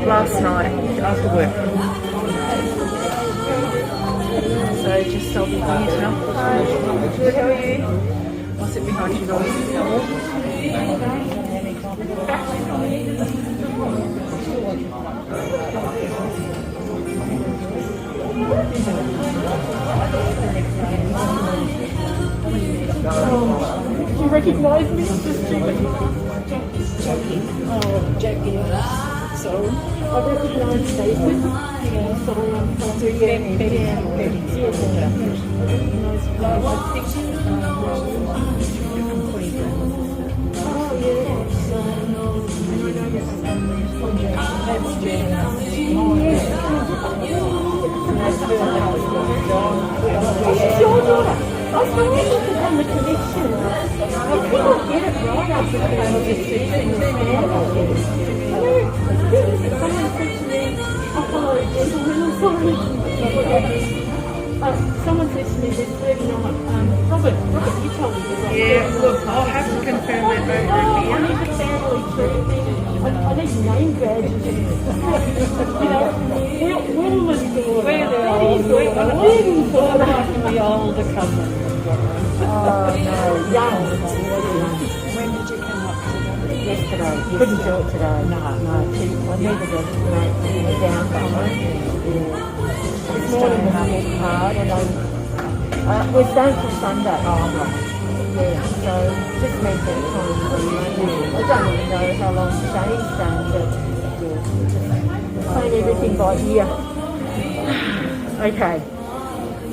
Last night after work. So just stop behind you now. Good, how are you? I'll sit behind you guys. Do you recognise me? Jackie. Oh, Jackie. So I recognise David. Yeah, so I'm doing embedding. Oh, yeah. That's Jen. Oh, yeah. Your daughter. I was going to look on the connection. I couldn't get it right after the conversation. Someone said to me, I follow a gentleman, someone said to me, there's 39, Robert, you told me this. Yeah, look, I'll have to confirm that over here. I need the family tree. I need name badges. You know, Willman's daughter. Willman's daughter. The older cousin. Oh no, young. When did you come up to them? Yesterday. Couldn't do it today. No. I needed a down This morning was a bit hard and we're staying till Sunday. Oh, right. Yeah, so just meant that time. I don't even know how long Shani's staying, but just playing everything by ear. Okay.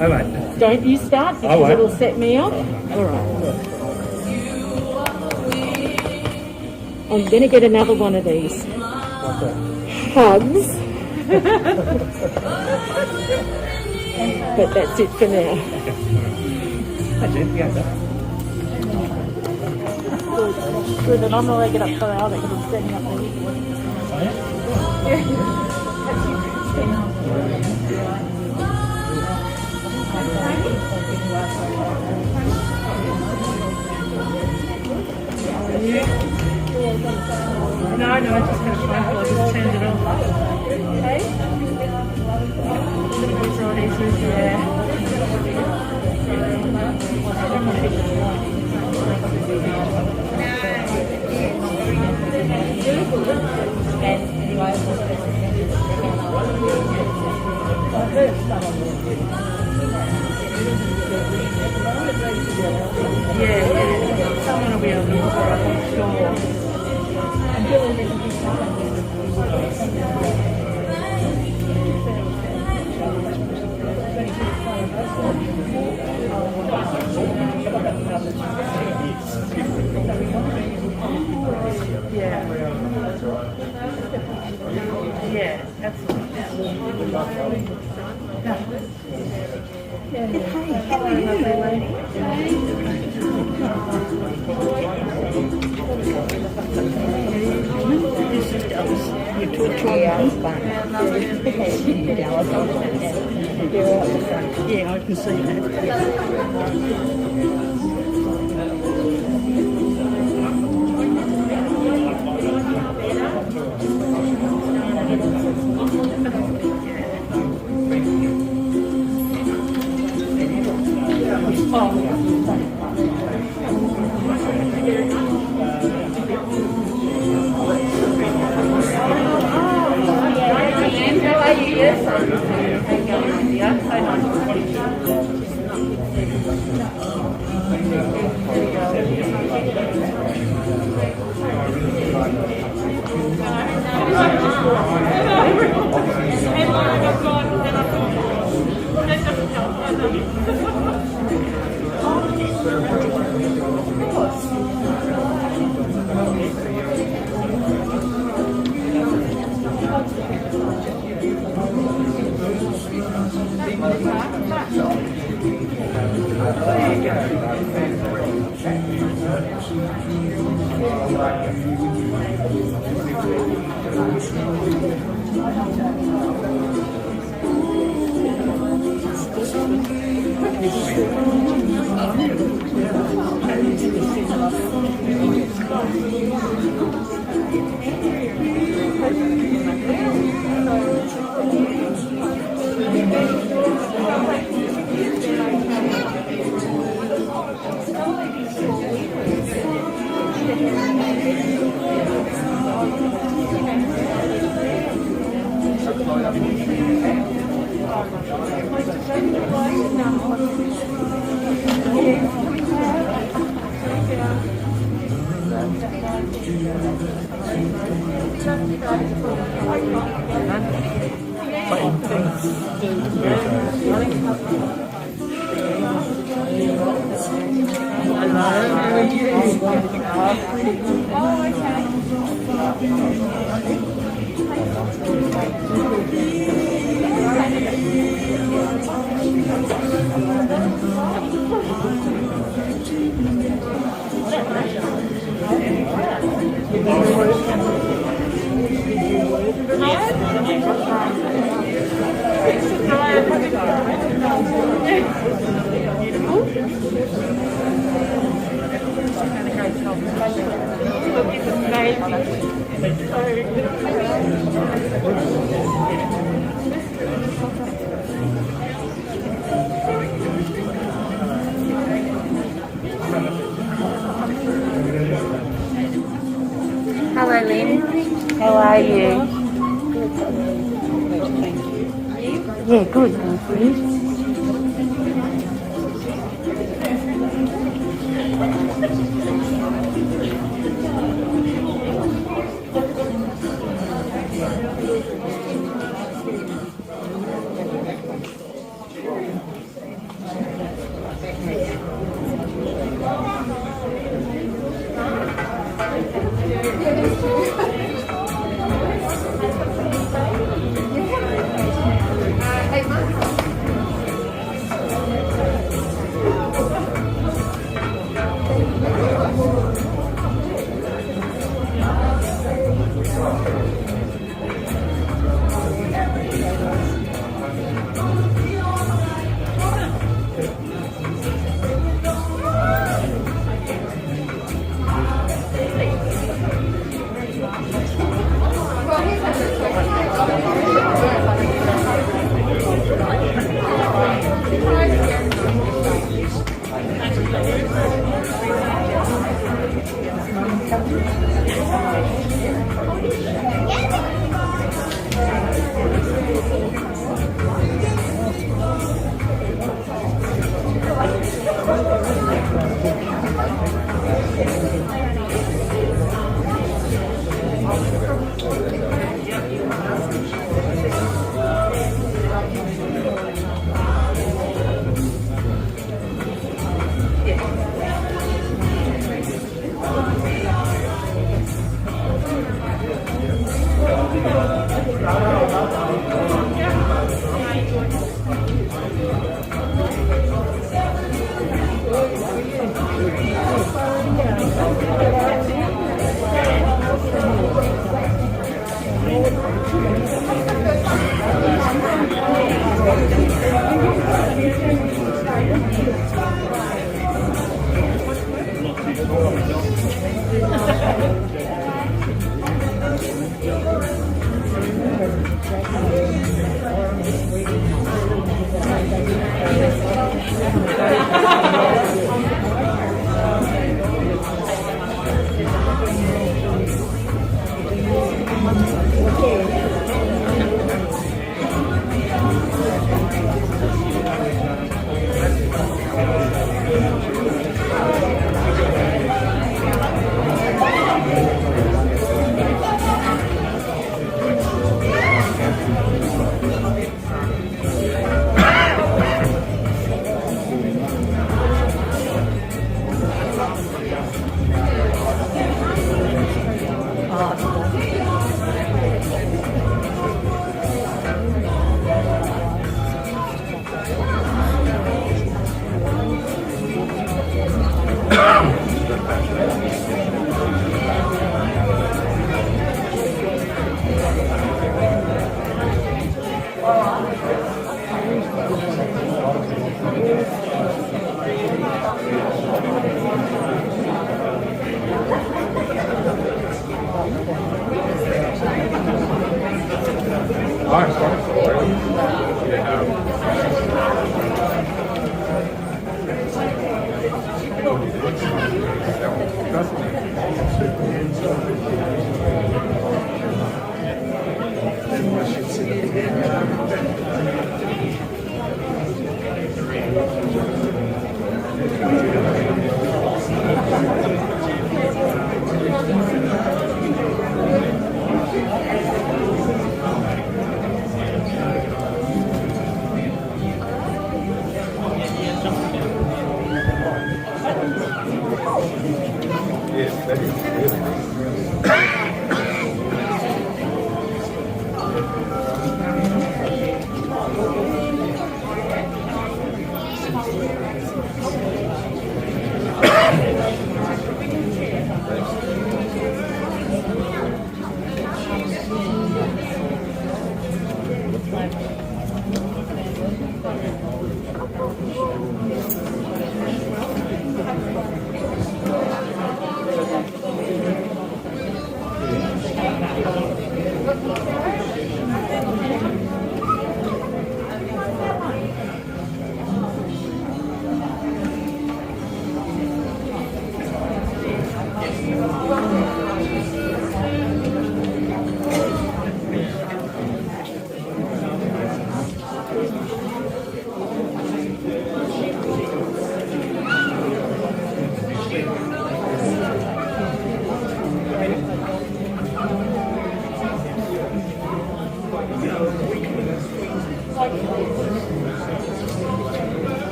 All right. Don't you start because it'll set me off. All right. I'm going to get another one of these. Hugs. But that's it for now. Good, and I'm not going to get up for an hour because I'm standing up No, I just got a phone call. I just turned it off. Okay. Yeah. Someone will be able to look for us, I'm sure. Yeah, absolutely. You talk to your husband. Yeah, I can see that. Hello, Lynn. How are you? Yeah, good, thank you.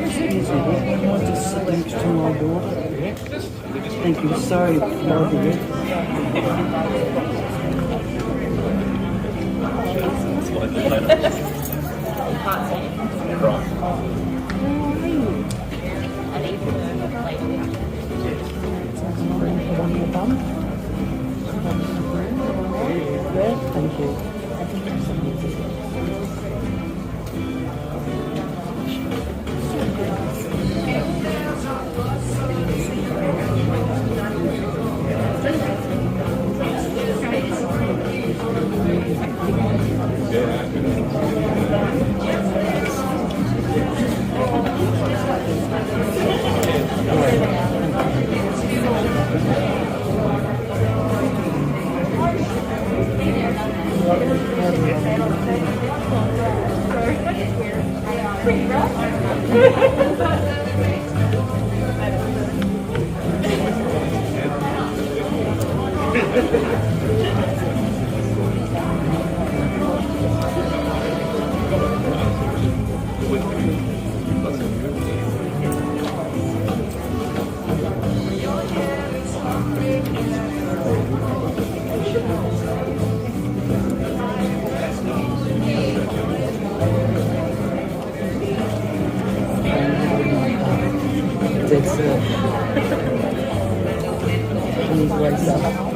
Excuse me, I want to sit next to my daughter. Thank you. Sorry, Bobby. Thank you. That's it. Please wake up.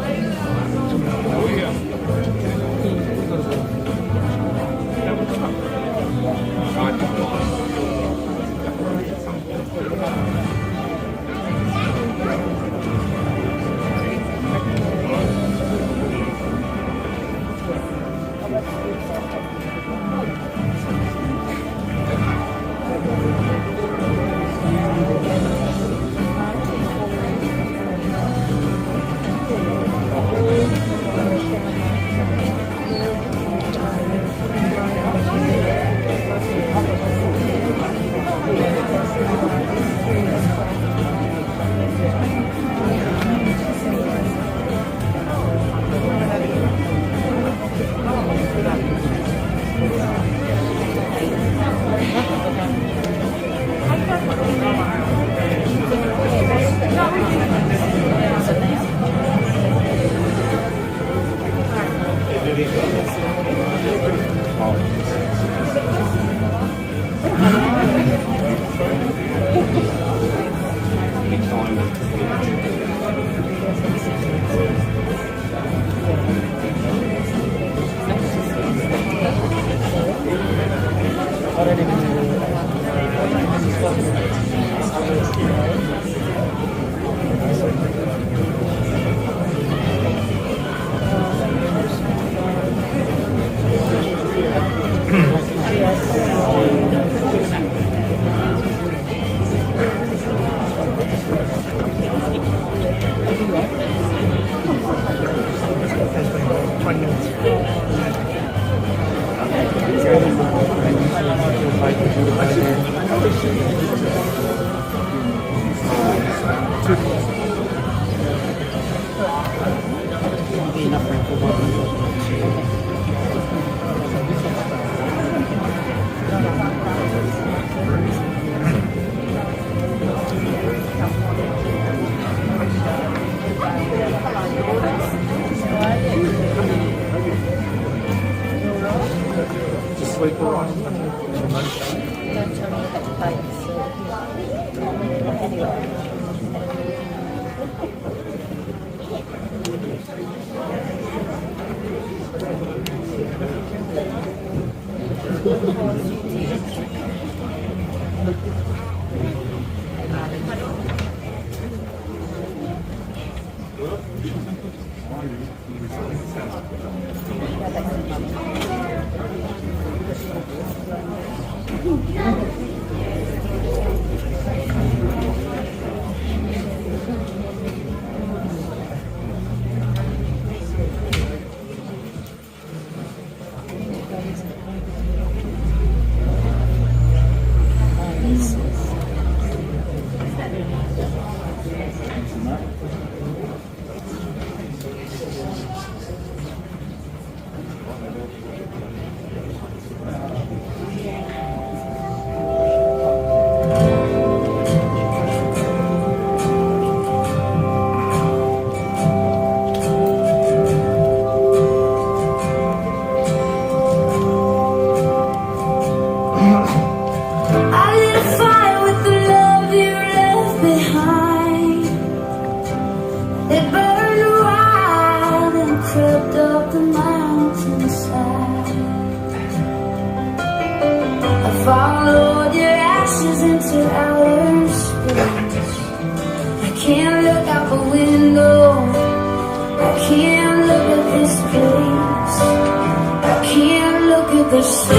the stars.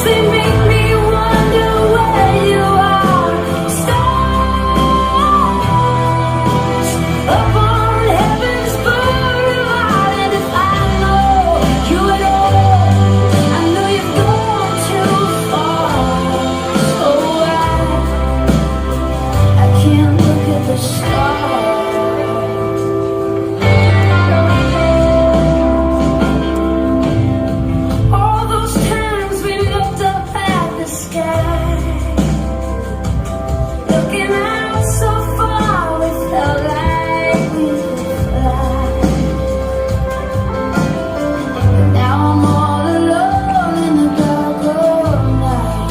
They make me wonder where you are. Stars up on heaven's boulevard. And if I know you at all, I know you've gone too far. So I can't look at the stars. All those times we looked up at the sky, looking out so far, we felt like we could fly. But now I'm all alone in the dark of night.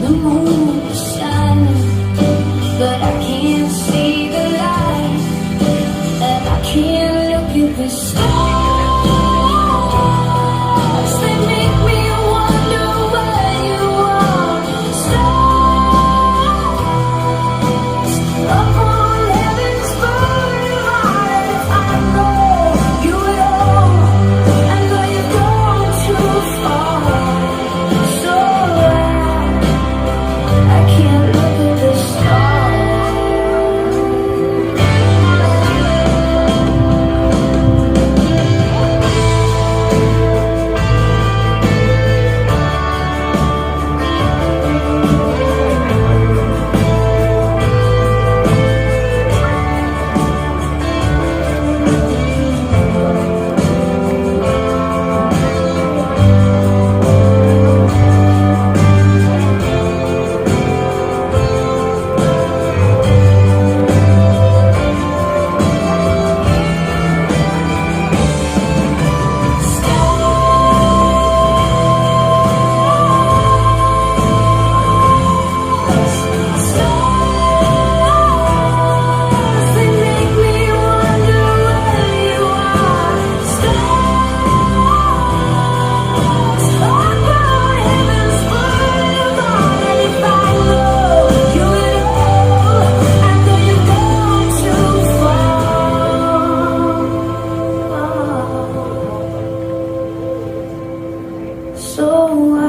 The moon is shining, but I can't see the light, and I can't look at the stars. They make me wonder where you are. Stars up on heaven's boulevard. If I know you at all, I know you've gone too far. So I can't look at the stars. They make me wonder where you are. Stars up on heaven's boulevard. And if I know you at all, I know you've gone too far. So I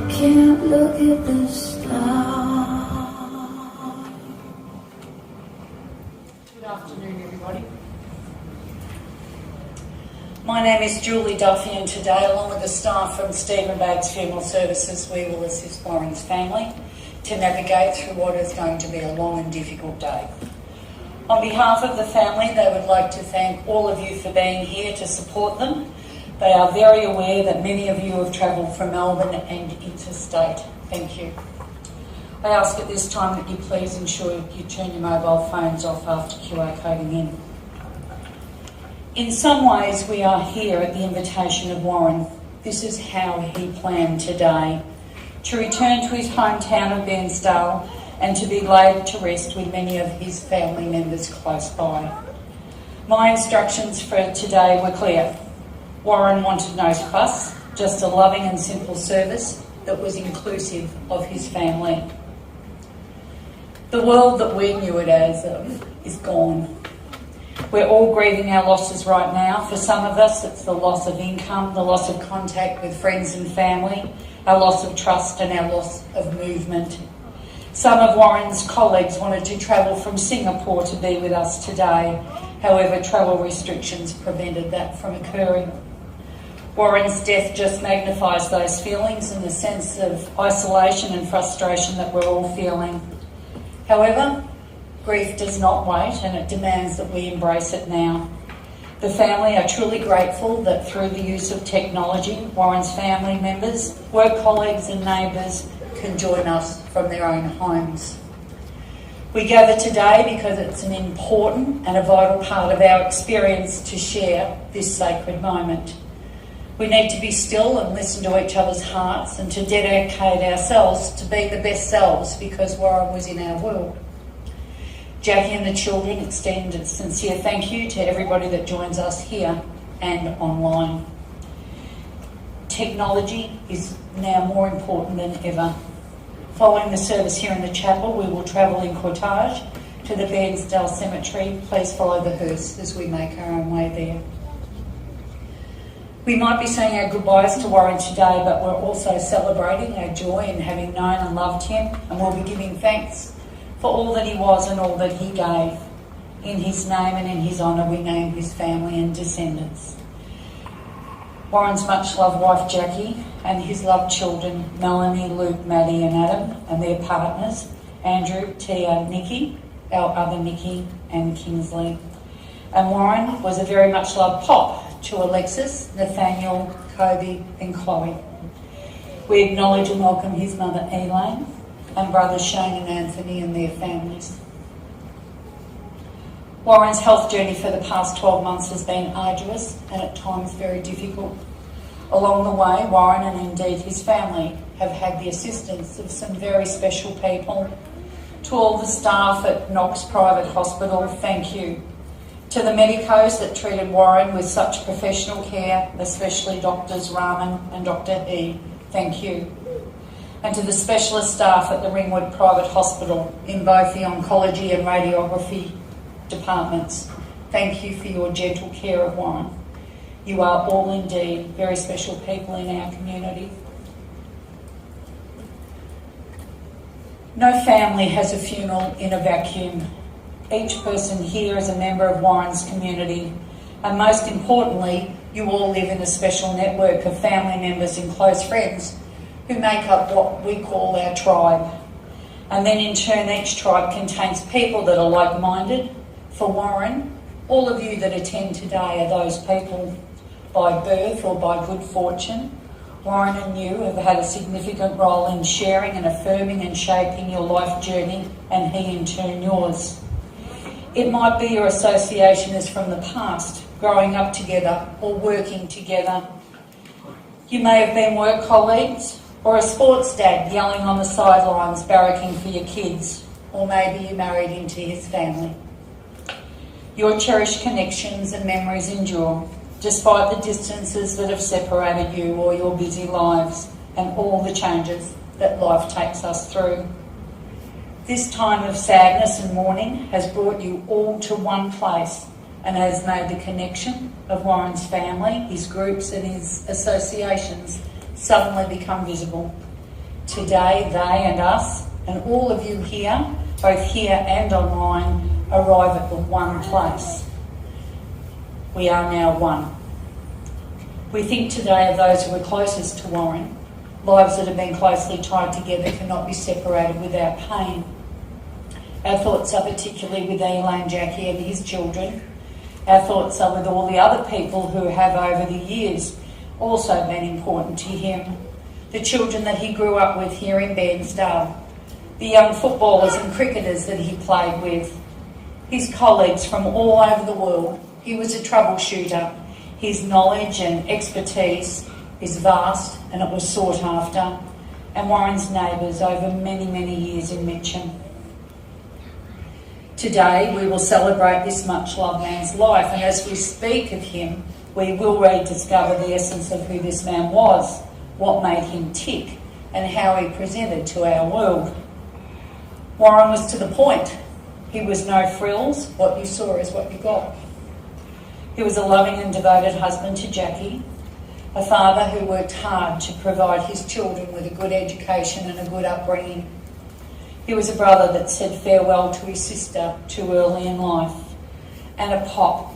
can't look at the stars. Good afternoon, everybody. My name is Julie Duffy, and today, along with the staff from Stephen Baggs Funeral Services, we will assist Warren's family to navigate through what is going to be a long and difficult day. On behalf of the family, they would like to thank all of you for being here to support them. They are very aware that many of you have travelled from Melbourne and interstate. Thank you. I ask at this time that you please ensure you turn your mobile phones off after QR coding in. In some ways, we are here at the invitation of Warren. This is how he planned today: to return to his hometown of Bairnsdale and to be laid to rest with many of his family members close by. My instructions for today were clear. Warren wanted no fuss, just a loving and simple service that was inclusive of his family. The world that we knew it as is gone. We're all grieving our losses right now. For some of us, it's the loss of income, the loss of contact with friends and family, our loss of trust and our loss of movement. Some of Warren's colleagues wanted to travel from Singapore to be with us today. However, travel restrictions prevented that from occurring. Warren's death just magnifies those feelings and the sense of isolation and frustration that we're all feeling. However, grief does not wait, and it demands that we embrace it now. The family are truly grateful that through the use of technology, Warren's family members, work colleagues and neighbours can join us from their own homes. We gather today because it's an important and a vital part of our experience to share this sacred moment. We need to be still and listen to each other's hearts and to dedicate ourselves to be the best selves because Warren was in our will. Jackie and the children extend a sincere thank you to everybody that joins us here and online. Technology is now more important than ever. Following the service here in the chapel, we will travel in cortege to the Bairnsdale Cemetery. Please follow the hearse as we make our own way there. We might be saying our goodbyes to Warren today, but we're also celebrating our joy in having known and loved him, and we'll be giving thanks for all that he was and all that he gave. In his name and in his honour, we name his family and descendants. Warren's much-loved wife Jackie and his loved children Melanie, Luke, Maddie and Adam, and their partners Andrew, Tia, Nikki, our other Nikki and Kingsley. And Warren was a very much-loved pop to Alexis, Nathaniel, Kobe and Chloe. We acknowledge and welcome his mother Elaine and brothers Shane and Anthony and their families. Warren's health journey for the past 12 months has been arduous and at times very difficult. Along the way, Warren and indeed his family have had the assistance of some very special people. To all the staff at Knox Private Hospital, thank you. To the medicos that treated Warren with such professional care, especially Doctors Rahman and Dr. He, thank you. And to the specialist staff at the Ringwood Private Hospital in both the oncology and radiography departments, thank you for your gentle care of Warren. You are all indeed very special people in our community. No family has a funeral in a vacuum. Each person here is a member of Warren's community, and most importantly, you all live in a special network of family members and close friends who make up what we call our tribe. And then in turn, each tribe contains people that are like-minded. For Warren, all of you that attend today are those people by birth or by good fortune. Warren and you have had a significant role in sharing and affirming and shaping your life journey, and he in turn yours. It might be your association is from the past, growing up together or working together. You may have been work colleagues or a sports dad yelling on the sidelines, barracking for your kids, or maybe you married into his family. Your cherished connections and memories endure, despite the distances that have separated you or your busy lives and all the changes that life takes us through. This time of sadness and mourning has brought you all to one place and has made the connection of Warren's family, his groups and his associations suddenly become visible. Today, they and us and all of you here, both here and online, arrive at the one place. We are now one. We think today of those who are closest to Warren. Lives that have been closely tied together cannot be separated without pain. Our thoughts are particularly with Elaine, Jackie and his children. Our thoughts are with all the other people who have over the years also been important to him. The children that he grew up with here in Bairnsdale, the young footballers and cricketers that he played with, his colleagues from all over the world. He was a troubleshooter. His knowledge and expertise is vast and it was sought after. And Warren's neighbours over many, many years in Mitcham. Today we will celebrate this much-loved man's life, and as we speak of him, we will rediscover the essence of who this man was, what made him tick, and how he presented to our world. Warren was to the point. He was no frills. What you saw is what you got. He was a loving and devoted husband to Jackie, a father who worked hard to provide his children with a good education and a good upbringing. He was a brother that said farewell to his sister too early in life, and a pop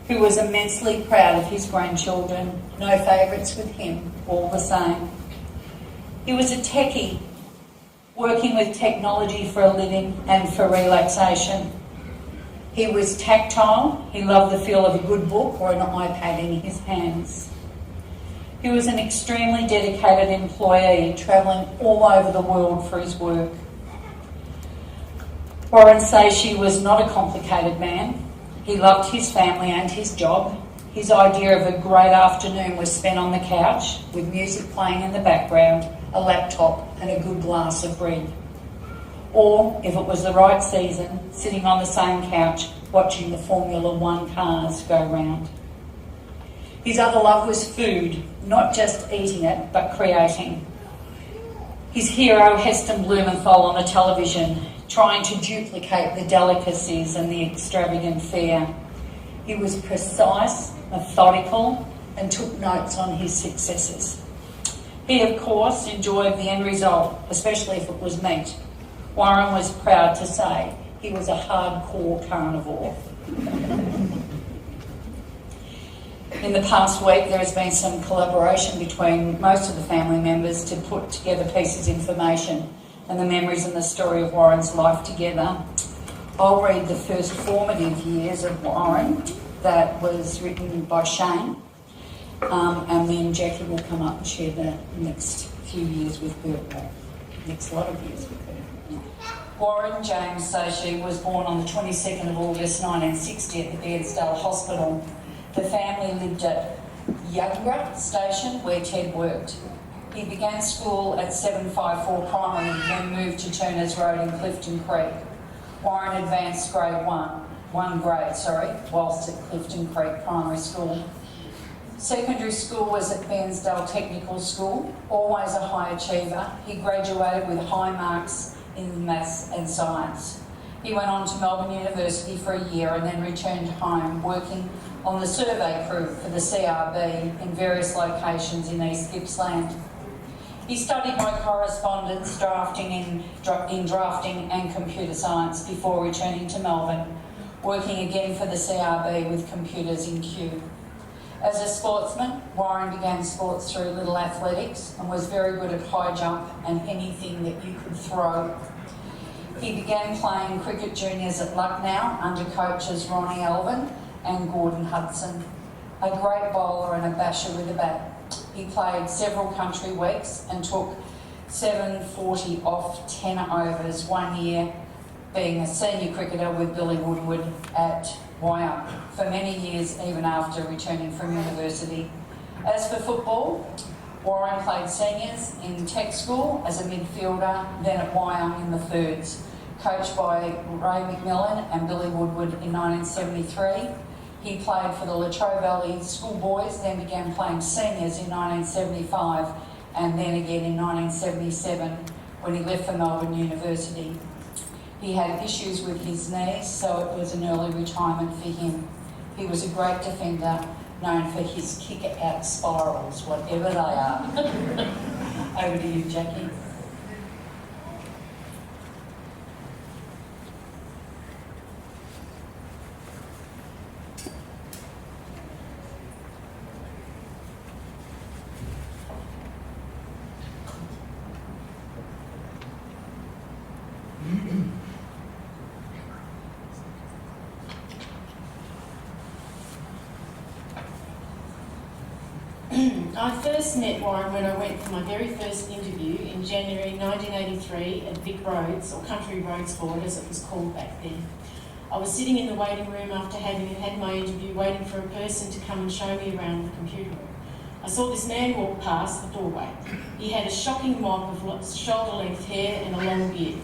who was immensely proud of his grandchildren. No favourites with him, all the same. He was a techie, working with technology for a living and for relaxation. He was tactile. He loved the feel of a good book or an iPad in his hands. He was an extremely dedicated employee, travelling all over the world for his work. Warren Schaeche was not a complicated man. He loved his family and his job. His idea of a great afternoon was spent on the couch with music playing in the background, a laptop and a good glass of bread. Or, if it was the right season, sitting on the same couch watching the Formula One cars go round. His other love was food, not just eating it, but creating. His hero, Heston Blumenthal, on the television, trying to duplicate the delicacies and the extravagant fare. He was precise, methodical, and took notes on his successes. He, of course, enjoyed the end result, especially if it was meat. Warren was proud to say he was a hardcore carnivore. In the past week, there has been some collaboration between most of the family members to put together pieces of information and the memories and the story of Warren's life together. I'll read the first formative years of Warren that was written by Shane, and then Jackie will come up and share the next few years with her, next lot of years with her. Warren James Schaeche was born on the 22nd of August 1960 at the Beardsdale Hospital. The family lived at Youngra Station, where Ted worked. He began school at 754 Primary, then moved to Turners Road in Clifton Creek. Warren advanced one grade, whilst at Clifton Creek Primary School. Secondary school was at Bairnsdale Technical School, always a high achiever. He graduated with high marks in maths and science. He went on to Melbourne University for a year and then returned home, working on the survey crew for the CRB in various locations in East Gippsland. He studied by correspondence, drafting and computer science before returning to Melbourne, working again for the CRB with computers in Kew. As a sportsman, Warren began sports through Little Athletics and was very good at high jump and anything that you could throw. He began playing cricket juniors at Lucknow under coaches Ronnie Alvin and Gordon Hudson. A great bowler and a basher with a bat. He played several country weeks and took 740 off 10 overs one year, being a senior cricketer with Billy Woodward at Wyong for many years, even after returning from university. As for football, Warren played seniors in tech school as a midfielder, then at Wyong in the thirds. Coached by Ray McMillan and Billy Woodward in 1973, he played for the Latrobe Valley Schoolboys, then began playing seniors in 1975, and then again in 1977 when he left for Melbourne University. He had issues with his knees, so it was an early retirement for him. He was a great defender, known for his kick-out spirals, whatever they are. Over to you, Jackie. I first met Warren when I went for my very first interview in January 1983 at Vic Roads, or Country Roads Board as it was called back then. I was sitting in the waiting room after having had my interview, waiting for a person to come and show me around the computer room. I saw this man walk past the doorway. He had a shocking mop of shoulder-length hair and a long beard.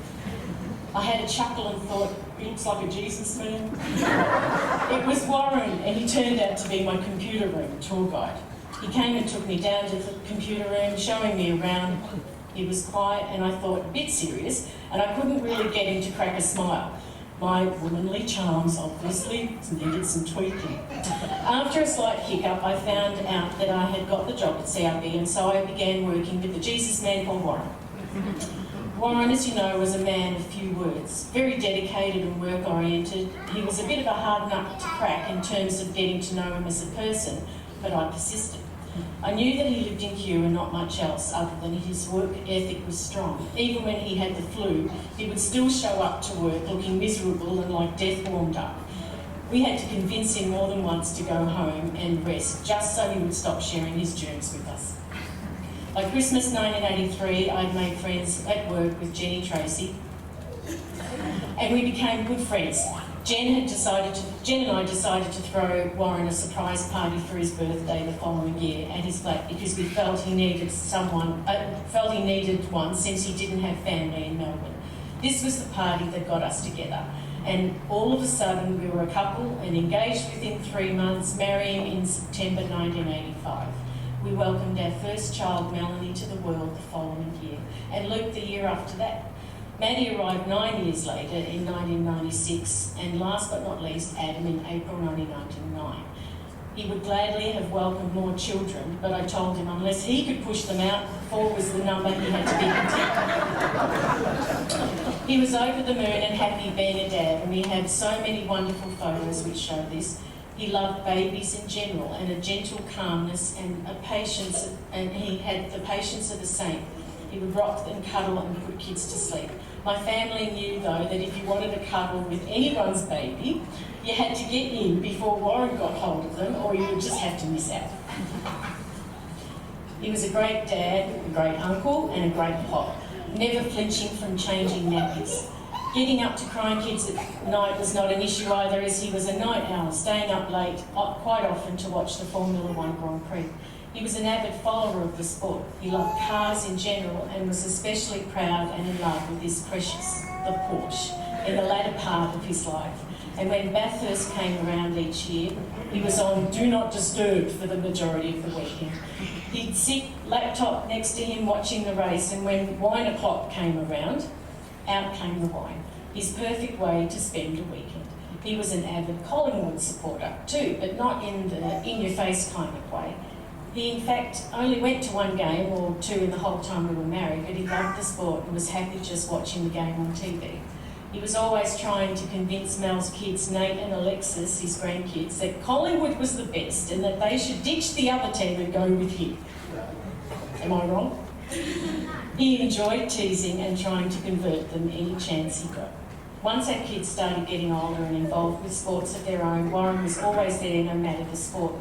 I had a chuckle and thought, he looks like a Jesus man. It was Warren, and he turned out to be my computer room tour guide. He came and took me down to the computer room, showing me around. He was quiet and I thought a bit serious, and I couldn't really get him to crack a smile. My womanly charms obviously needed some tweaking. After a slight hiccup, I found out that I had got the job at CRB, and so I began working with the Jesus man called Warren. Warren, as you know, was a man of few words, very dedicated and work-oriented. He was a bit of a hard nut to crack in terms of getting to know him as a person, but I persisted. I knew that he lived in Kew and not much else other than his work ethic was strong. Even when he had the flu, he would still show up to work looking miserable and like death warmed up. We had to convince him more than once to go home and rest, just so he would stop sharing his germs with us. By Christmas 1983, I'd made friends at work with Jenny Tracy, and we became good friends. Jen and I decided to throw Warren a surprise party for his birthday the following year at his flat because we felt he needed one since he didn't have family in Melbourne. This was the party that got us together, and all of a sudden we were a couple and engaged within 3 months, marrying in September 1985. We welcomed our first child, Melanie, to the world the following year, and Luke the year after that. Maddie arrived 9 years later in 1996, and last but not least, Adam in April 1999. He would gladly have welcomed more children, but I told him unless he could push them out, 4 was the number he had to be content. He was over the moon and happy being a dad, and we had so many wonderful photos which show this. He loved babies in general and a gentle calmness and a patience, and he had the patience of a saint. He would rock and cuddle and put kids to sleep. My family knew, though, that if you wanted to cuddle with anyone's baby, you had to get in before Warren got hold of them, or you would just have to miss out. He was a great dad, a great uncle, and a great pop, never flinching from changing nappies. Getting up to crying kids at night was not an issue either, as he was a night owl, staying up late quite often to watch the Formula One Grand Prix. He was an avid follower of the sport. He loved cars in general and was especially proud and in love with his precious, the Porsche, in the latter part of his life. And when Bathurst came around each year, he was on Do Not Disturb for the majority of the weekend. He'd sit laptop next to him watching the race, and when wine o'clock came around, out came the wine. His perfect way to spend a weekend. He was an avid Collingwood supporter too, but not in the in-your-face kind of way. He, in fact, only went to 1 game or 2 in the whole time we were married, but he loved the sport and was happy just watching the game on TV. He was always trying to convince Mel's kids, Nate and Alexis, his grandkids, that Collingwood was the best and that they should ditch the other team and go with him. Am I wrong? He enjoyed teasing and trying to convert them any chance he got. Once our kids started getting older and involved with sports of their own, Warren was always there no matter the sport.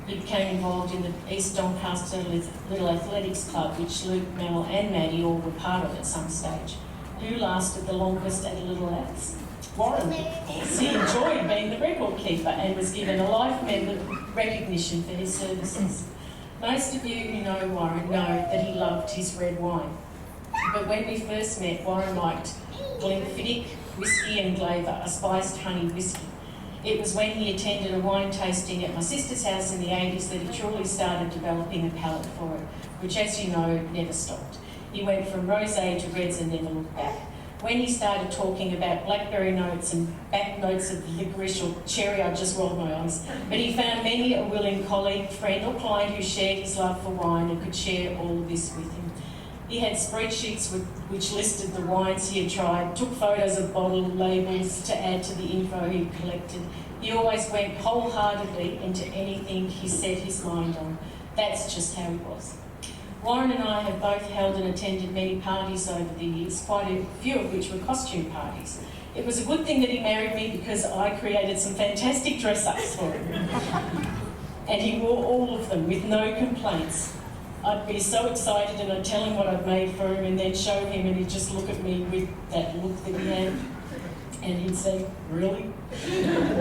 He became involved in the East Doncaster Little Athletics Club, which Luke, Mel and Maddie all were part of at some stage. Who lasted the longest at Little Aths? Warren, of course. He enjoyed being the record keeper and was given a life member recognition for his services. Most of you who know Warren know that he loved his red wine. But when we first met, Warren liked Glenfiddich, whiskey and Glaver, a spiced honey whiskey. It was when he attended a wine tasting at my sister's house in the 80s that he truly started developing a palate for it, which, as you know, never stopped. He went from rosé to reds and never looked back. When he started talking about blackberry notes and back notes of licorice or cherry, I just rolled my eyes. But he found many a willing colleague, friend or client who shared his love for wine and could share all of this with him. He had spreadsheets which listed the wines he had tried, took photos of bottle labels to add to the info he collected. He always went wholeheartedly into anything he set his mind on. That's just how he was. Warren and I have both held and attended many parties over the years, quite a few of which were costume parties. It was a good thing that he married me because I created some fantastic dress-ups for him. And he wore all of them with no complaints. I'd be so excited and I'd tell him what I'd made for him and then show him and he'd just look at me with that look that he had and he'd say, really?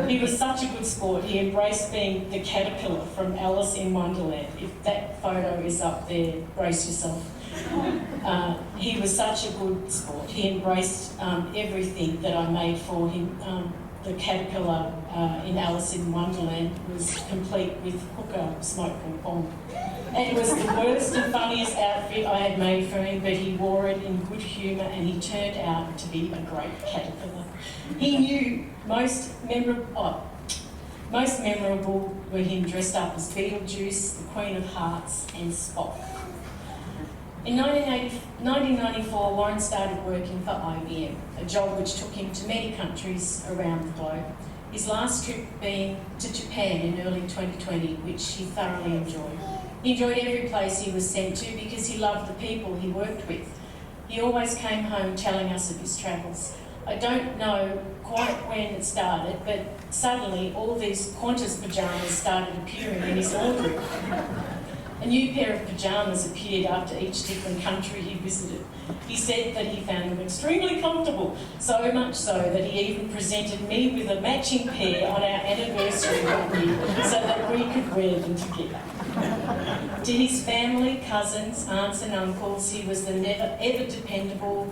He was such a good sport. He embraced being the caterpillar from Alice in Wonderland. If that photo is up there, brace yourself. He was such a good sport. He embraced everything that I made for him. The caterpillar in Alice in Wonderland was complete with hooker smoke and bomb. It was the worst and funniest outfit I had made for him, but he wore it in good humour and he turned out to be a great caterpillar. He knew most memorable were him dressed up as Beetlejuice, the Queen of Hearts and Spock. In 1994, Warren started working for IBM, a job which took him to many countries around the globe. His last trip being to Japan in early 2020, which he thoroughly enjoyed. He enjoyed every place he was sent to because he loved the people he worked with. He always came home telling us of his travels. I don't know quite when it started, but suddenly all these Qantas pyjamas started appearing in his laundry. A new pair of pyjamas appeared after each different country he visited. He said that he found them extremely comfortable, so much so that he even presented me with a matching pair on our anniversary one year so that we could wear them together. To his family, cousins, aunts and uncles, he was the never ever dependable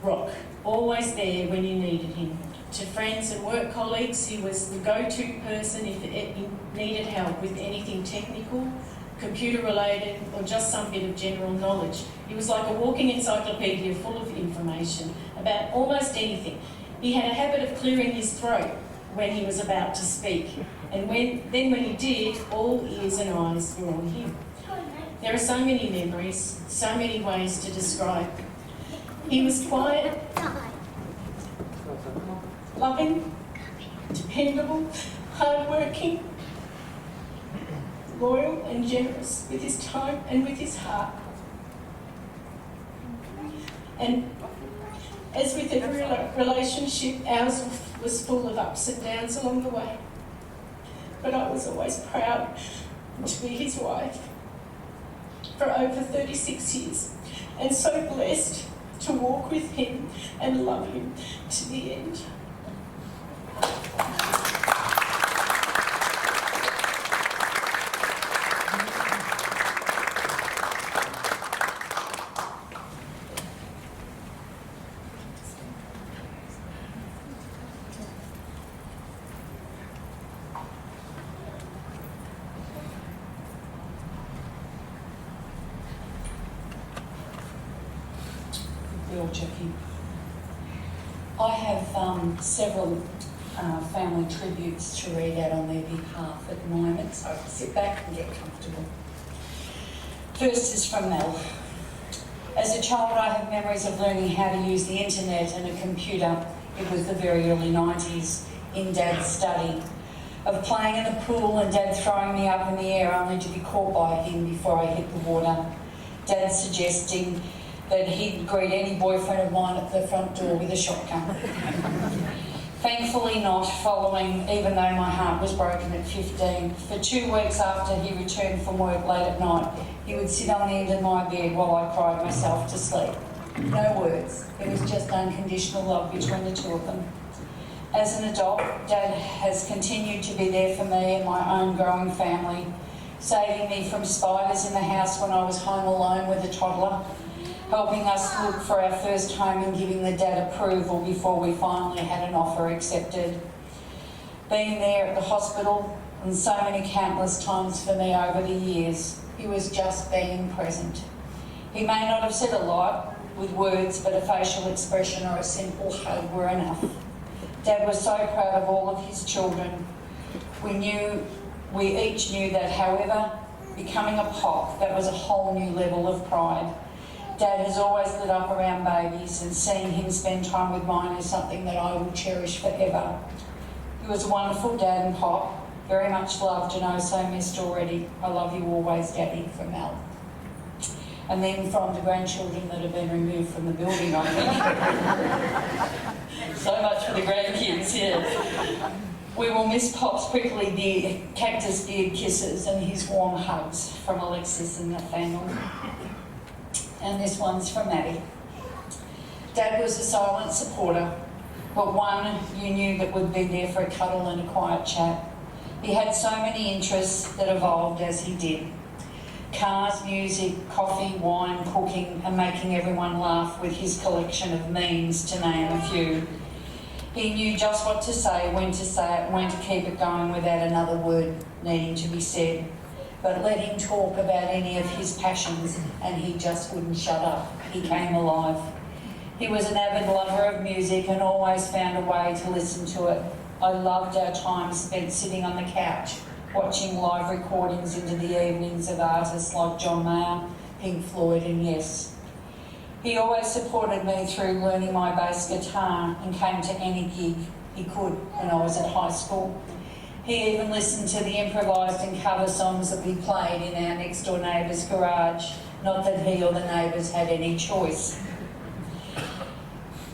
rock, always there when you needed him. To friends and work colleagues, he was the go-to person if you needed help with anything technical, computer related, or just some bit of general knowledge. He was like a walking encyclopedia full of information about almost anything. He had a habit of clearing his throat when he was about to speak. And when he did, all ears and eyes were on him. There are so many memories, so many ways to describe. He was quiet, loving, dependable, hardworking, loyal and generous with his time and with his heart. And as with every relationship, ours was full of ups and downs along the way. But I was always proud to be his wife for over 36 years, and so blessed to walk with him and love him to the end. Real tricky. I have several family tributes to read out on their behalf at the moment, so sit back and get comfortable. First is from Mel. As a child, I have memories of learning how to use the internet and a computer. It was the very early 90s in Dad's study. Of playing in the pool and Dad throwing me up in the air only to be caught by him before I hit the water. Dad suggesting that he'd greet any boyfriend of mine at the front door with a shotgun. Thankfully not following, even though my heart was broken at 15. For 2 weeks after he returned from work late at night, he would sit on the end of my bed while I cried myself to sleep. No words. It was just unconditional love between the two of them. As an adult, Dad has continued to be there for me and my own growing family, saving me from spiders in the house when I was home alone with a toddler, helping us look for our first home and giving the dad approval before we finally had an offer accepted. Being there at the hospital and so many countless times for me over the years, he was just being present. He may not have said a lot with words, but a facial expression or a simple hug were enough. Dad was so proud of all of his children. We each knew that, however, becoming a pop, that was a whole new level of pride. Dad has always lit up around babies, and seeing him spend time with mine is something that I will cherish forever. He was a wonderful dad and pop, very much loved and oh so missed already. I love you always, Daddy, from Mel. And then from the grandchildren that have been removed from the building, I think. So much for the grandkids, yeah. We will miss Pop's prickly beard, cactus beard kisses and his warm hugs from Alexis and the family. And this one's from Maddie. Dad was a silent supporter, but one you knew that would be there for a cuddle and a quiet chat. He had so many interests that evolved as he did. Cars, music, coffee, wine, cooking, and making everyone laugh with his collection of memes, to name a few. He knew just what to say it, and when to keep it going without another word needing to be said. But let him talk about any of his passions and he just wouldn't shut up. He came alive. He was an avid lover of music and always found a way to listen to it. I loved our time spent sitting on the couch, watching live recordings into the evenings of artists like John Mayer, Pink Floyd and Yes. He always supported me through learning my bass guitar and came to any gig he could when I was at high school. He even listened to the improvised and cover songs that we played in our next door neighbour's garage, not that he or the neighbours had any choice.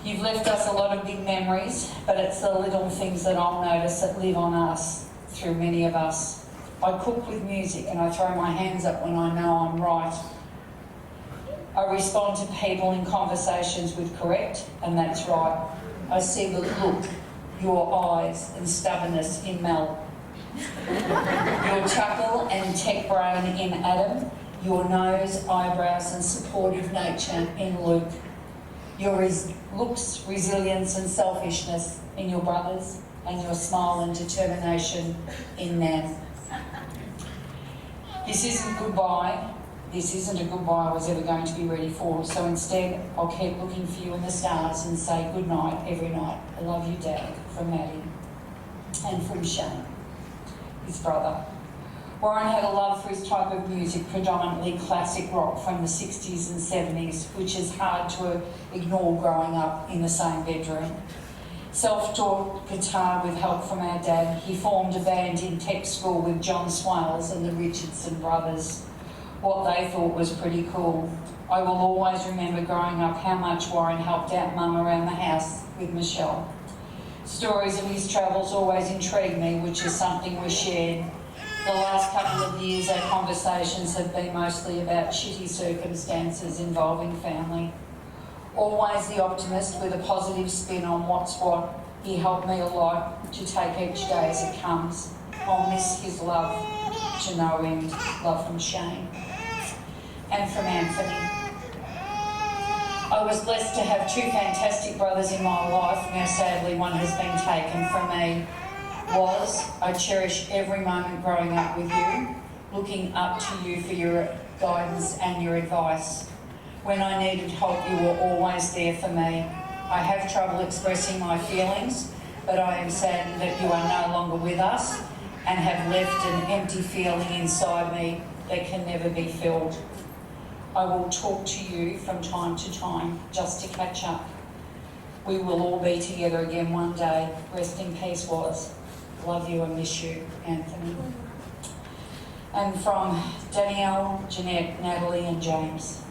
You've left us a lot of big memories, but it's the little things that I'll notice that live on us through many of us. I cook with music and I throw my hands up when I know I'm right. I respond to people in conversations with correct, and that's right. I see the look, your eyes and stubbornness in Mel. Your chuckle and tech brain in Adam. Your nose, eyebrows and supportive nature in Luke. Your looks, resilience and selfishness in your brothers, and your smile and determination in Nan. This isn't goodbye. This isn't a goodbye I was ever going to be ready for, so instead I'll keep looking for you in the stars and say good night every night. I love you, Dad, from Maddie. and from Shane, his brother. Warren had a love for his type of music, predominantly classic rock from the 60s and 70s, which is hard to ignore growing up in the same bedroom. Self-taught guitar with help from our dad, he formed a band in tech school with John Swales and the Richardson brothers. What they thought was pretty cool. I will always remember growing up how much Warren helped out Mum around the house with Michelle. Stories of his travels always intrigued me, which is something we shared. The last couple of years, our conversations have been mostly about shitty circumstances involving family. Always the optimist with a positive spin on what's what, he helped me a lot to take each day as it comes. I'll miss his love to no end. Love from Shane. And from Anthony. I was blessed to have two fantastic brothers in my life. Now sadly one has been taken from me. I cherish every moment growing up with you, looking up to you for your guidance and your advice. When I needed help, you were always there for me. I have trouble expressing my feelings, but I am saddened that you are no longer with us and have left an empty feeling inside me that can never be filled. I will talk to you from time to time just to catch up. We will all be together again one day. Rest in peace, Was. Love you and miss you, Anthony. And from Danielle, Jeanette, Natalie and James.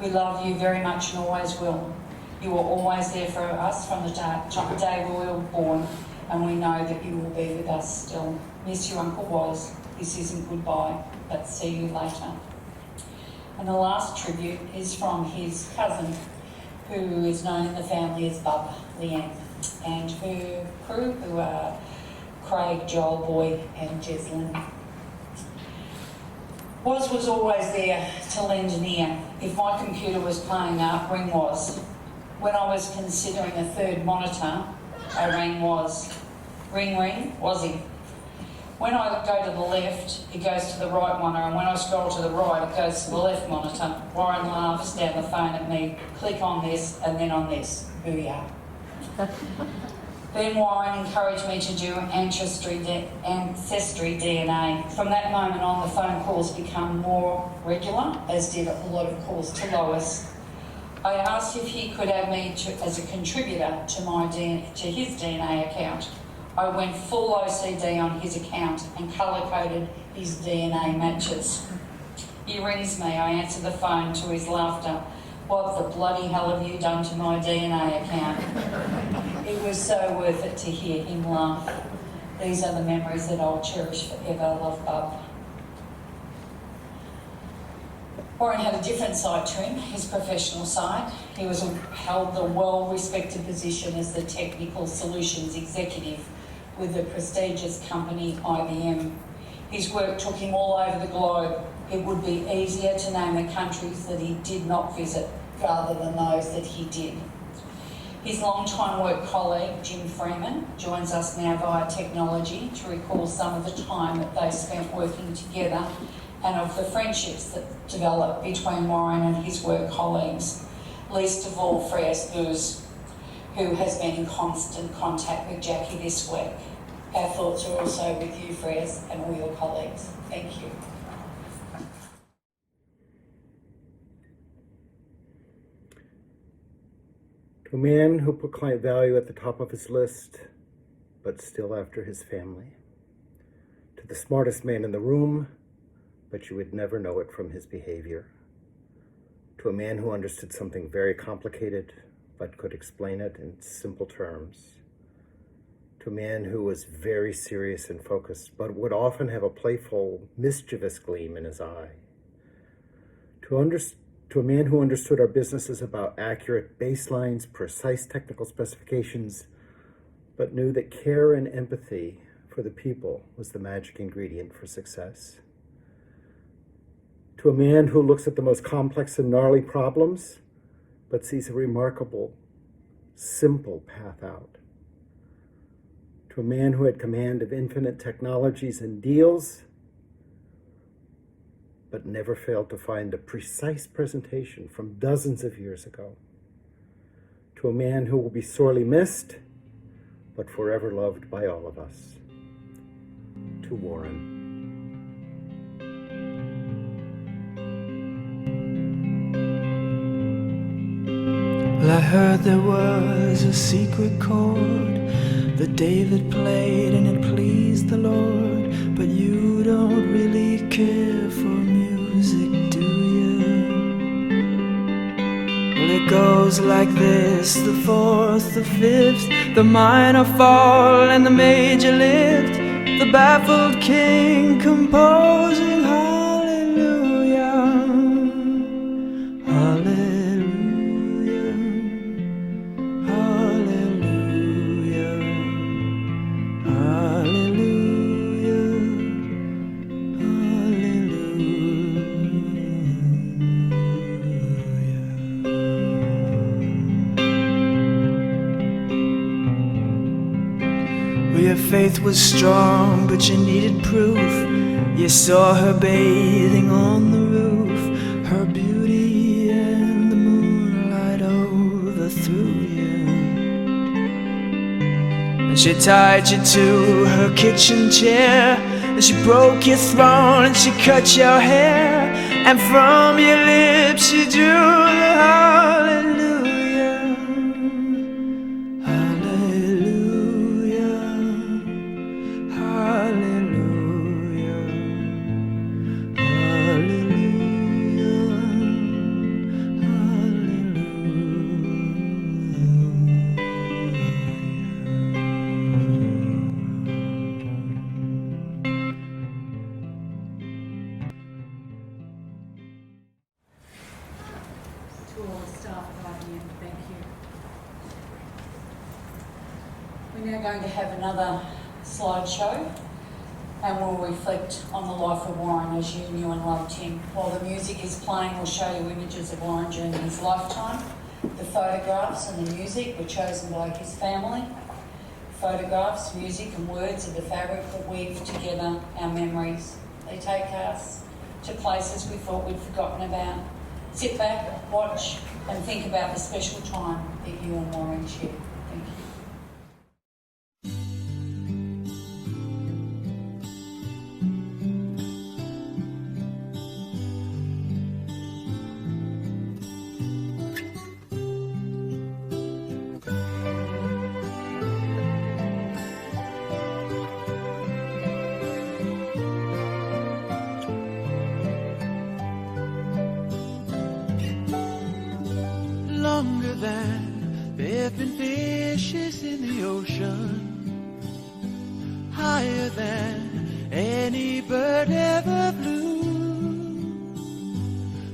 We love you very much and always will. You were always there for us from the day we were born, and we know that you will be with us still. Miss you, Uncle Was. This isn't goodbye, but see you later. And the last tribute is from his cousin, who is known in the family as Bub, Leanne, and her crew, who are Craig, Joel, Boy and Jeslyn. Was always there to lend an ear. If my computer was playing up, ring Was. When I was considering a third monitor, I rang Was. Ring, ring, Wazzy. When I go to the left, it goes to the right monitor, and when I scroll to the right, it goes to the left monitor. Warren laughs down the phone at me, click on this and then on this. Booyah. Then Warren encouraged me to do ancestry DNA. From that moment on, the phone calls become more regular, as did a lot of calls to Lois. I asked if he could add me as a contributor to his DNA account. I went full OCD on his account and colour-coded his DNA matches. He rings me, I answer the phone to his laughter. What the bloody hell have you done to my DNA account? It was so worth it to hear him laugh. These are the memories that I'll cherish forever. Love, Bub. Warren had a different side to him, his professional side. He held the well-respected position as the technical solutions executive with the prestigious company IBM. His work took him all over the globe. It would be easier to name the countries that he did not visit rather than those that he did. His long-time work colleague, Jim Freeman, joins us now via technology to recall some of the time that they spent working together and of the friendships that developed between Warren and his work colleagues, least of all Freas Booz, who has been in constant contact with Jackie this week. Our thoughts are also with you, Freas, and all your colleagues. Thank you. To a man who put client value at the top of his list, but still after his family. To the smartest man in the room, but you would never know it from his behavior. To a man who understood something very complicated, but could explain it in simple terms. To a man who was very serious and focused, but would often have a playful, mischievous gleam in his eye. To a man who understood our business is about accurate baselines, precise technical specifications, but knew that care and empathy for the people was the magic ingredient for success. To a man who looks at the most complex and gnarly problems, but sees a remarkable, simple path out. To a man who had command of infinite technologies and deals, but never failed to find a precise presentation from dozens of years ago. To a man who will be sorely missed, but forever loved by all of us. to Warren. Well, I heard there was a secret chord that David played and it pleased the Lord. But you don't really care for music, do you? Well, it goes like this: the fourth, the fifth, the minor fall and the major lift, the baffled king composing hallelujah, hallelujah, hallelujah, hallelujah, hallelujah. Well, your faith was strong, but you needed proof. You saw her bathing on the roof, her beauty and the moonlight overthrew you. And she tied you to her kitchen chair, and she broke your throne and she cut your hair, and from your lips she drew the hallelujah, hallelujah, hallelujah, To all the staff at IBM, thank you. We're now going to have another slideshow and we'll reflect on the life of Warren as you knew and loved him. While the music is playing, we'll show you images of Warren during his lifetime. The photographs and the music were chosen by his family. Photographs, music and words are the fabric that weave together our memories. They take us to places we thought we'd forgotten about. Sit back, watch and think about the special time that you and Warren shared. Thank you. Longer than there have been fishes in the ocean, higher than any bird ever flew,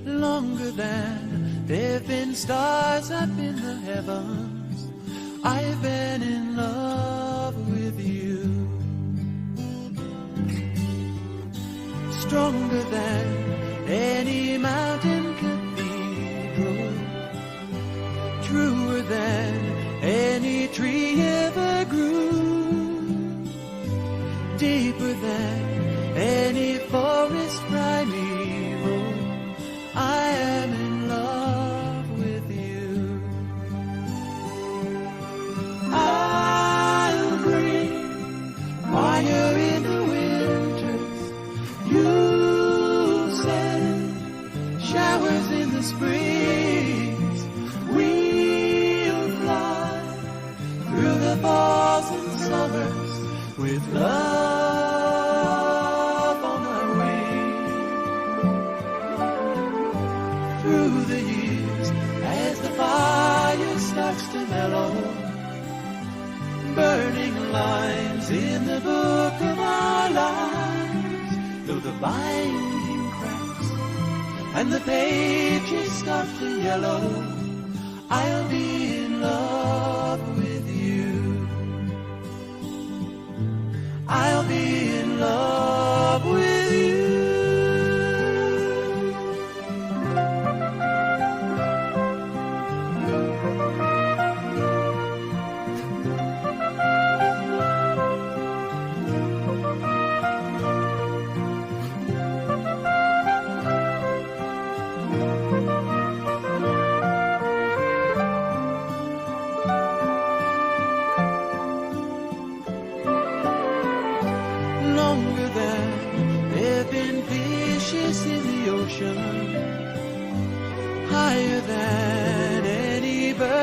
longer than there have been stars up in the heavens. I've been in love with you. Stronger than any mountain cathedral, truer than any tree ever grew, deeper than any forest primeval. I am in love with you. I'll bring fire in the winters, you'll send showers in the springs. We'll fly through the falls and summers with love on our wings. Through the years, as the fire starts to mellow, burning lines in the book of our lives, though the binding cracks and the pages start to yellow, I'll be in love with you. I'll be in love with you. Longer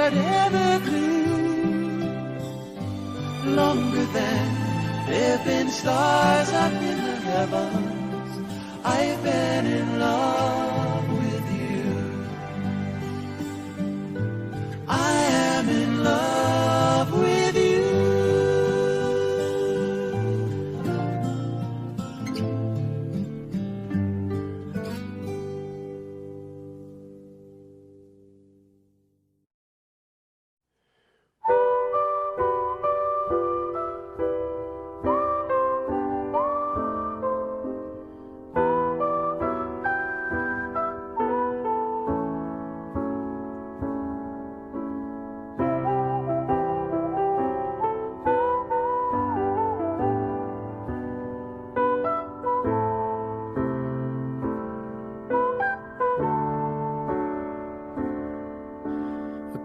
whatever clue. Longer than there've been stars up in the heavens, I've been in love with you. I am in love with you.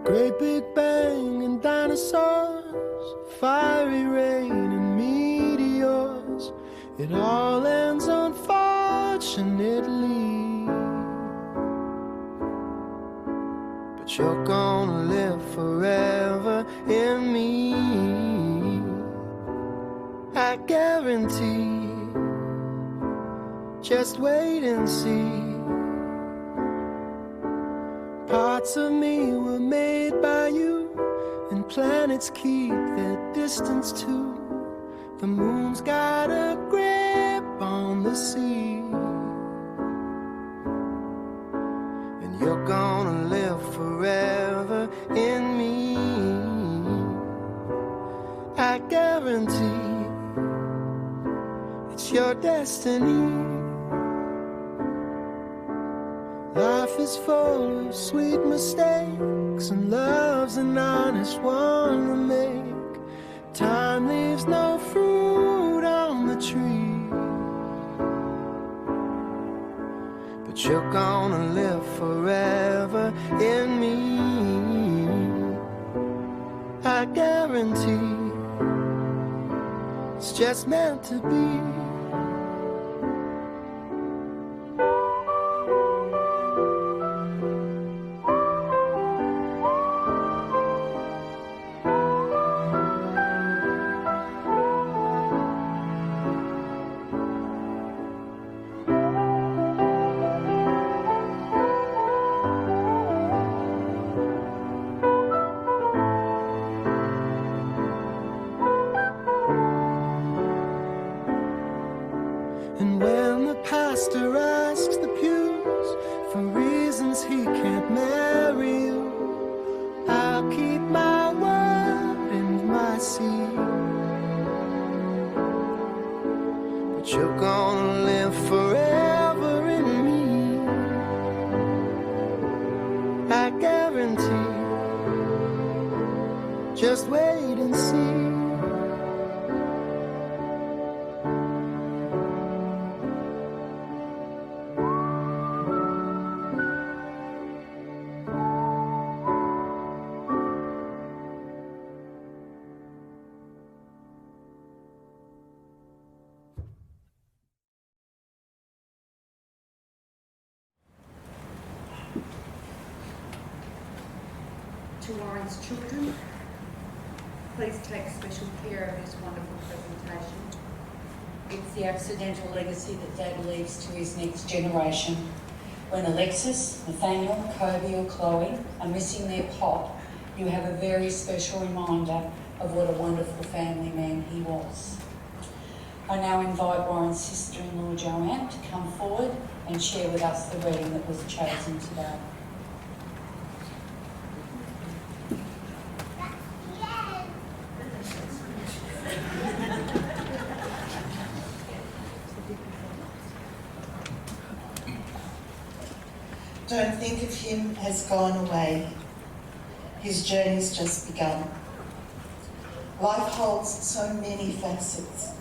Great big bang and dinosaurs, fiery rain and meteors. It all ends unfortunately, but you're gonna live forever in me, I guarantee. Just wait and see. Parts of me were made by you, and planets keep their distance too. The moon's got a grip on the sea, and you're gonna live forever in me, I guarantee. It's your destiny. Life is full of sweet mistakes, and love's an honest one to make. Time leaves no fruit on the tree, but you're gonna live forever in me, I guarantee. It's just meant to be. And when the pastor asks the pews for reasons he can't marry you, I'll keep my word and my seed. But you're gonna live forever in me, I guarantee. Just wait and see. To Warren's children, please take special care of this wonderful presentation. It's the accidental legacy that Dad leaves to his next generation. When Alexis, Nathaniel, Kobe or Chloe are missing their pop, you have a very special reminder of what a wonderful family man he was. I now invite Warren's sister-in-law Joanne to come forward and share with us the reading that was chosen today. Don't think of him as gone away. His journey's just begun. Life holds so many facets.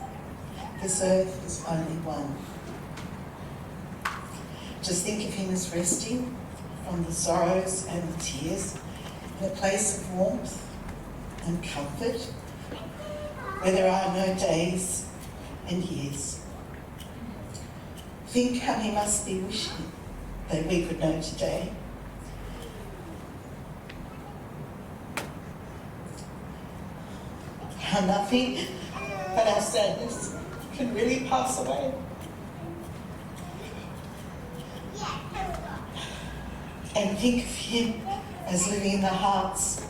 This earth is only one. Just think of him as resting from the sorrows and the tears in a place of warmth and comfort where there are no days and years. Think how he must be wishing that we could know today. how nothing but our sadness can really pass away. And think of him as living in the hearts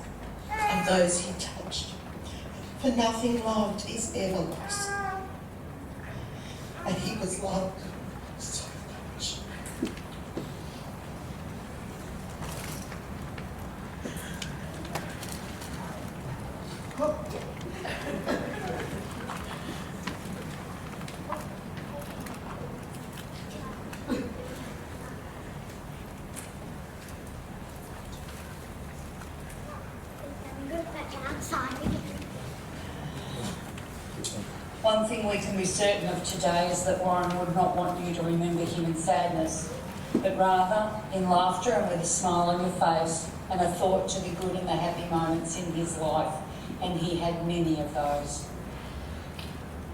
of those he touched. For nothing loved is ever lost. And he was loved so much. One thing we can be certain of today is that Warren would not want you to remember him in sadness, but rather in laughter and with a smile on your face and a thought to the good and the happy moments in his life, and he had many of those.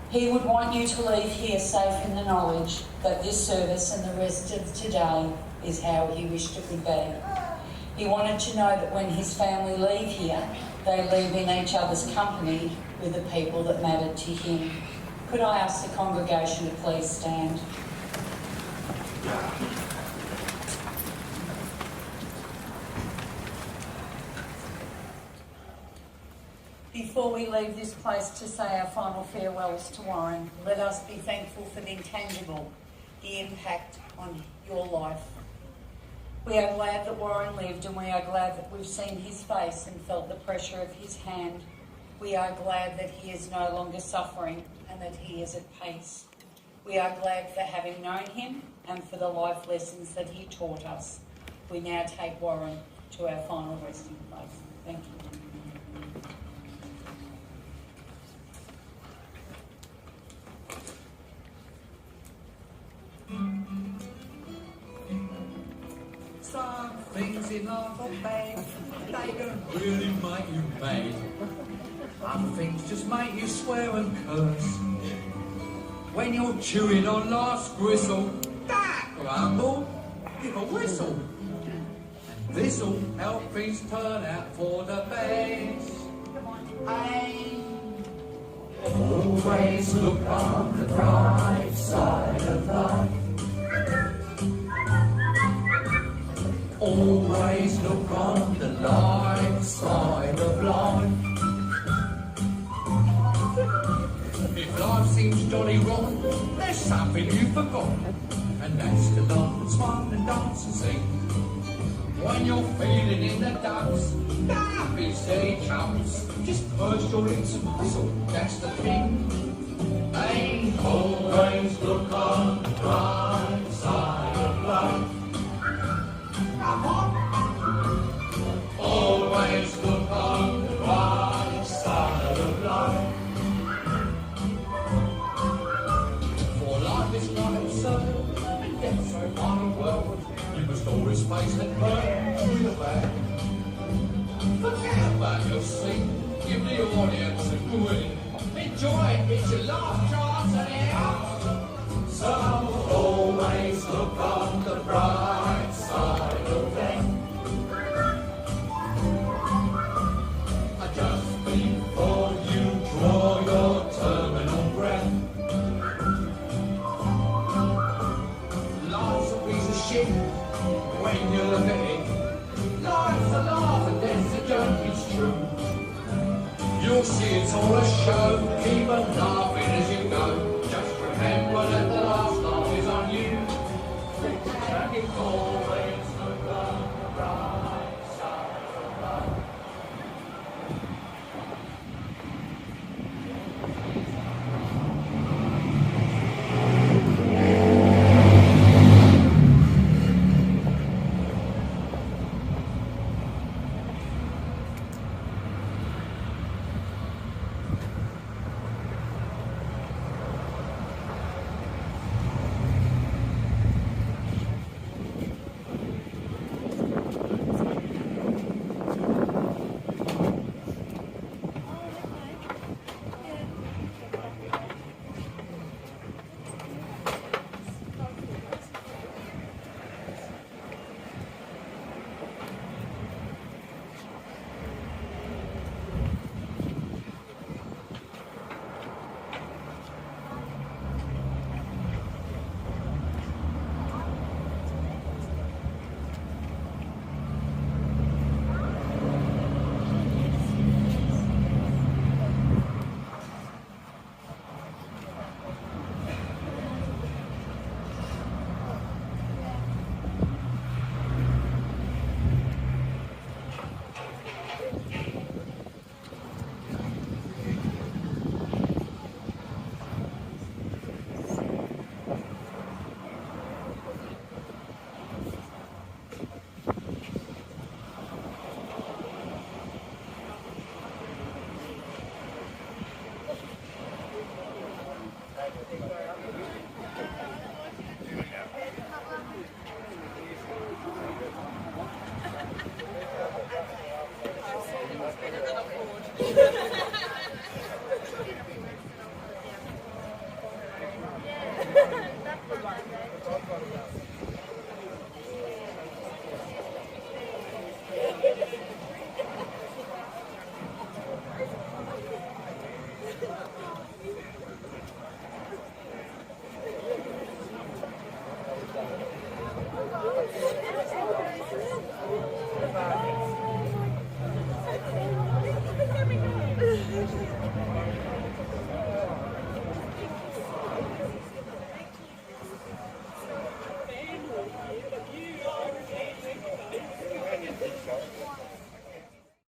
He would want you to leave here safe in the knowledge that this service and the rest of today is how he wished it would be. He wanted to know that when his family leave here, they leave in each other's company with the people that mattered to him. Could I ask the congregation to please stand? Before we leave this place to say our final farewells to Warren, let us be thankful for the intangible, the impact on your life. We are glad that Warren lived, and we are glad that we've seen his face and felt the pressure of his hand. We are glad that he is no longer suffering and that he is at peace. We are glad for having known him and for the life lessons that he taught us. We now take Warren to our final resting place. Thank you. Some things in life are bad, they don't really make you mad. Other things just make you swear and curse. When you're chewing on life's gristle, that grumble, give a whistle. And this'll help things turn out for the best. Hey. Always look on the bright side of life. Always look on the light side of life. If life seems jolly rotten, there's something you've forgotten, and that's to laugh and smile and dance and sing. When you're feeling in the dumps, don't be silly chumps, just purse your lips and whistle, that's the thing. Hey, always look on the bright side of life. Always look on the bright side of life. For life is not absurd, and death so final world. You must always face the curve with a bag. Forget about your seat, give the audience a grin. Enjoy it, it's your last chance anyhow. So always look on the bright side of life. Just before you draw your terminal breath, life's a piece of shit when you look at it. Life's a laugh and death's a joke, it's true. You'll see it's all a show, keep on laughing as you go. Just remember that the last laugh is on you. Always look on the bright side of life. Thank you.